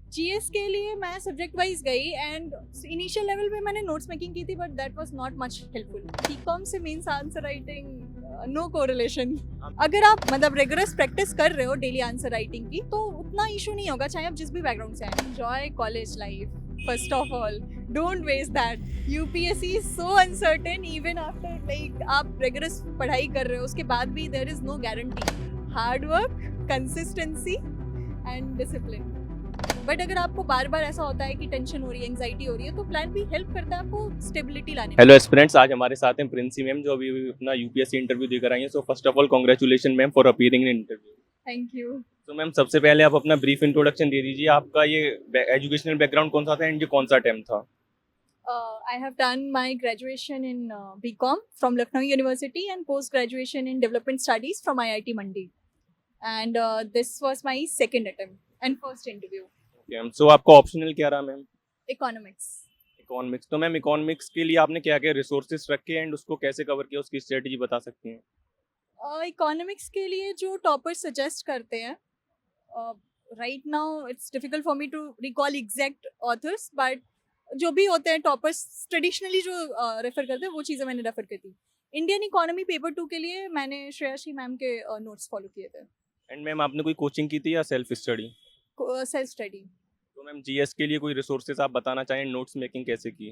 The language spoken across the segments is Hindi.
जीएस के लिए मैं सब्जेक्ट वाइज गई एंड इनिशियल लेवल पे मैंने नोट्स मेकिंग की थी but that was not much helpful. BCom से means answer writing no correlation. अगर आप मतलब रेगुलर प्रैक्टिस कर रहे हो डेली आंसर राइटिंग की तो उतना इशू नहीं होगा, चाहे आप जिस भी बैकग्राउंड से आए। Enjoy college life first of all, don't waste that. UPSC is so uncertain even after like आप रेगुलर पढ़ाई कर रहे हो उसके बाद भी there is no guarantee. Hard work, consistency and discipline. But अगर आपको बार बार ऐसा होता है कि टेंशन हो रही है, एंजाइटी हो रही है, तो प्लान भी हेल्प करता है आपको स्टेबिलिटी लाने में। हेलो एस्पिरेंट्स, आज हमारे साथ हैं प्रिंसी मैम जो अभी अपना यूपीएससी इंटरव्यू देकर आई हैं। So first of all congratulation ma'am for appearing in interview. Thank you. तो मैम सबसे पहले आप अपना ब्रीफ इंट्रोडक्शन दे दीजिए। आपका ये एजुकेशनल बैकग्राउंड कौन सा था एंड ये कौन सा अटेम्प्ट था? I have done my graduation in BCom from Lucknow University and post graduation in development studies from IIT Mandi. And this was my second attempt and first interview. Ma'am so आपका ऑप्शनल क्या रहा मैम? Economics. इकोनॉमिक्स। तो मैम इकोनॉमिक्स के लिए आपने क्या क्या रिसोर्सेज रखे एंड उसको कैसे कवर किया, उसकी स्ट्रेटेजी बता सकती हैं? इकोनॉमिक्स के लिए जो टॉपर्स सजेस्ट करते हैं, right now it's difficult for me to recall exact authors, but जो भी होते हैं टॉपर्स ट्रेडिशनली जो रेफर करते हैं वो चीज़ें मैंने रेफर की थी। इंडियन इकोनॉमी पेपर 2 के लिए मैंने श्रेयाशी मैम के नोट्स फॉलो किए थे। एंड मैम आपने कोई कोचिंग की थी या सेल्फ स्टडी? Self study. तो मैम जीएस के लिए कोई रिसोर्सेज आप बताना चाहें, नोट्स मेकिंग कैसे की?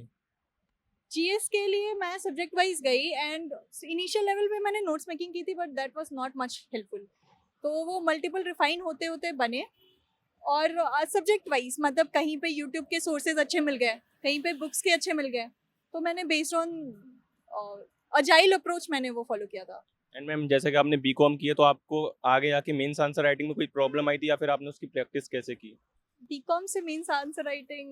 जीएस के लिए मैं सब्जेक्ट वाइज गई एंड इनिशियल लेवल पे मैंने नोट्स मेकिंग की थी but that was not much helpful. तो वो मल्टीपल रिफाइन होते होते बने। और सब्जेक्ट वाइज मतलब कहीं पे यूट्यूब के सोर्सेज अच्छे मिल गए, कहीं पे बुक्स के अच्छे मिल गए, तो मैंने बेस्ड ऑन अजाइल अप्रोच मैंने वो फॉलो किया था। एंड मैम जैसे कि आपने बीकॉम किया तो आपको आगे आके मेंस आंसर राइटिंग में कोई प्रॉब्लम आई थी या फिर आपने उसकी प्रैक्टिस कैसे की? बीकॉम से means answer writing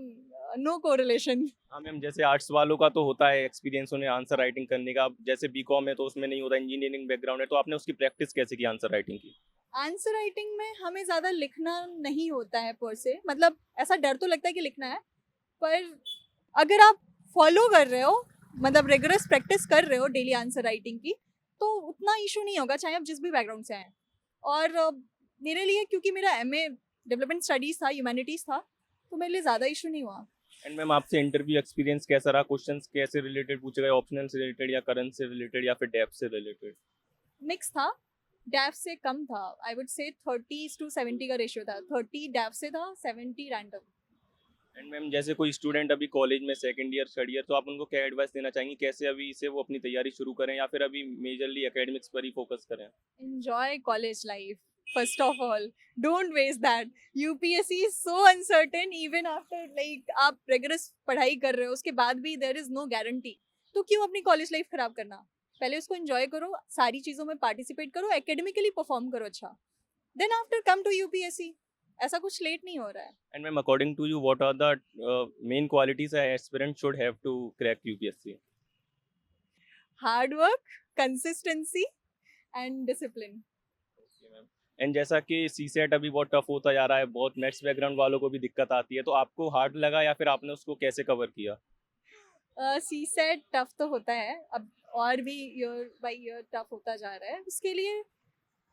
no correlation. हाँ मैम, जैसे आर्ट्स वालों का तो होता है एक्सपीरियंस उन्हें आंसर राइटिंग करने का, जैसे बीकॉम है तो उसमें नहीं होता, इंजीनियरिंग बैकग्राउंड है, तो आपने उसकी प्रैक्टिस कैसे की आंसर राइटिंग की? आंसर राइटिंग में हमें ज़्यादा लिखना नहीं होता है पर से, मतलब ऐसा डर तो लगता है कि लिखना है, पर अगर आप फॉलो कर रहे हो मतलब रेगुलर प्रैक्टिस कर रहे हो डेली आंसर राइटिंग की, तो उतना इशू नहीं होगा, चाहे आप जिस भी बैकग्राउंड से आए। और मेरे लिए क्योंकि मेरा एमए डेवलपमेंट स्टडीज़ था, ह्यूमैनिटीज़ था, तो मेरे लिए ज़्यादा इशू नहीं हुआ। एंड मैम आपसे इंटरव्यू एक्सपीरियंस कैसा रहा? क्वेश्चंस कैसे रिलेटेड पूछे गए, ऑप्शनल से रिलेटेड या करंट से रिलेटेड या फिर डेप्थ से रिलेटेड? मिक्स था, डैफ से कम था। आई वुड से 30:70 का रेशियो था, 30 डैफ से था, 70 रैंडम। एंड मैम जैसे कोई स्टूडेंट अभी कॉलेज में सेकंड ईयर थर्ड ईयर, तो आप उनको क्या एडवाइस देना चाहेंगी, कैसे अभी से वो अपनी तैयारी शुरू करें या फिर अभी मेजरली एकेडमिक्स पर ही फोकस करें? Enjoy college life. First of all, don't waste that. UPSC is so uncertain even after like आप रेगुलर पढ़ाई कर रहे हो उसके बाद भी there is no guarantee. तो क्यों अपनी कॉलेज लाइफ खराब करना? पहले उसको एंजॉय करो, सारी चीज़ों में पार्टिसिपेट करो, एकेडमिकली परफॉर्म करो अच्छा, then after come to UPSC. ऐसा कुछ लेट नहीं हो रहा है। And ma'am according to you what are the main qualities aspirant should have to crack UPSC? Hard work, consistency and discipline. And जैसा कि सी सेट अभी बहुत टफ होता जा रहा है, बहुत मैथ्स बैकग्राउंड वालों को भी दिक्कत आती है, तो आपको हार्ड लगा या फिर आपने उसको कैसे कवर किया? सी सेट टफ तो होता है अब, और भी ईयर बाई ईयर टफ होता जा रहा है। उसके लिए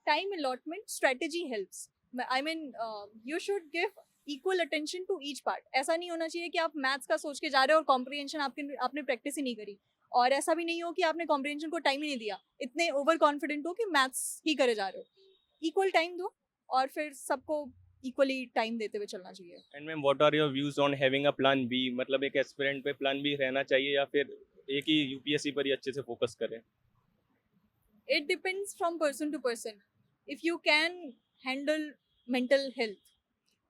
time allotment strategy helps. I mean you should give equal attention to each part. ऐसा नहीं होना चाहिए कि आप मैथ्स का सोच के जा रहे हो और कॉम्प्रिहेंशन आपने प्रैक्टिस ही नहीं करी, और ऐसा भी नहीं हो कि आपने कॉम्प्रिहेंशन को टाइम ही नहीं दिया, इतने ओवर कॉन्फिडेंट हो कि मैथ्स ही करे जा रहे हो। इक्वल टाइम दो और फिर सबको इक्वली टाइम देते हुए चलना चाहिए। And ma'am what are your views on having a plan B? मतलब एक एस्पिरेंट पे प्लान बी रहना चाहिए या फिर एक ही यूपीएससी पर ही अच्छे से फोकस करें? It depends from person to person. If you can handle mental health,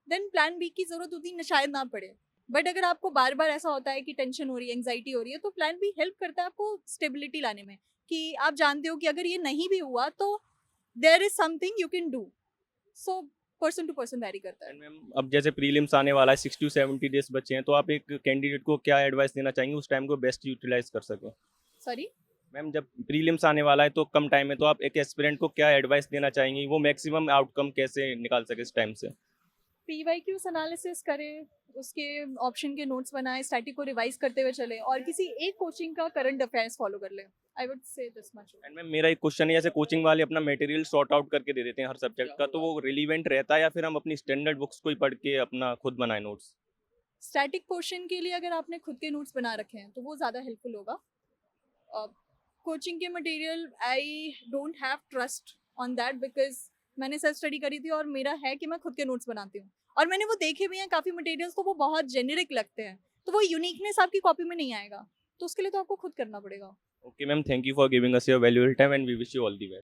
then plan B की जरूरत उतनी शायद ना पड़े। बट अगर आपको बार बार ऐसा होता है कि टेंशन हो रही है, एंजाइटी हो रही है, तो प्लान बी हेल्प करता है आपको स्टेबिलिटी लाने में, कि आप जानते हो कि अगर ये नहीं भी हुआ तो there is something you can do. So person to person very करता है। एंड मैम अब जैसे प्रीलिम्स आने वाला है, 60 to 70 डेज बचे हैं, तो आप एक कैंडिडेट को क्या एडवाइस देना चाहेंगे उस टाइम को बेस्ट यूटिलाइज कर सके? सॉरी। मैम जब प्रीलिम्स आने वाला है तो कम टाइम है, तो आप एक एस्पिरेंट को क्या एडवाइस देना चाहेंगी, वो मैक्सिमम आउटकम कैसे निकाल सके इस टाइम से? PYQs एनालिसिस करें, उसके ऑप्शन के नोट्स बनाएं, स्टैटिक को रिवाइज करते हुए चले और किसी एक कोचिंग का करंट अफेयर्स फॉलो कर लें. I would say this much. And ma'am मेरा एक क्वेश्चन है, जैसे कोचिंग वाले अपना मटेरियल सॉर्ट आउट करके दे देते हैं हर सब्जेक्ट का, तो वो रिलीवेंट रहता है या फिर हम अपनी स्टैंडर्ड बुक्स को ही पढ़ के अपना खुद बनाए नोट्स? स्टैटिक पोर्शन के लिए अगर आपने खुद के नोट्स बना रखे हैं तो वो ज़्यादा हेल्पफुल होगा. कोचिंग के material I don't have trust on that because मैंने सेल्फ स्टडी करी थी और मेरा है कि मैं खुद के नोट्स बनाती हूँ और मैंने वो देखे भी हैं काफ़ी मटेरियल्स, तो वो बहुत जेनेरिक लगते हैं, तो वो यूनिकनेस आपकी कॉपी में नहीं आएगा, तो उसके लिए तो आपको खुद करना पड़ेगा. Okay ma'am, thank you for giving us your valuable time and we wish you all the best.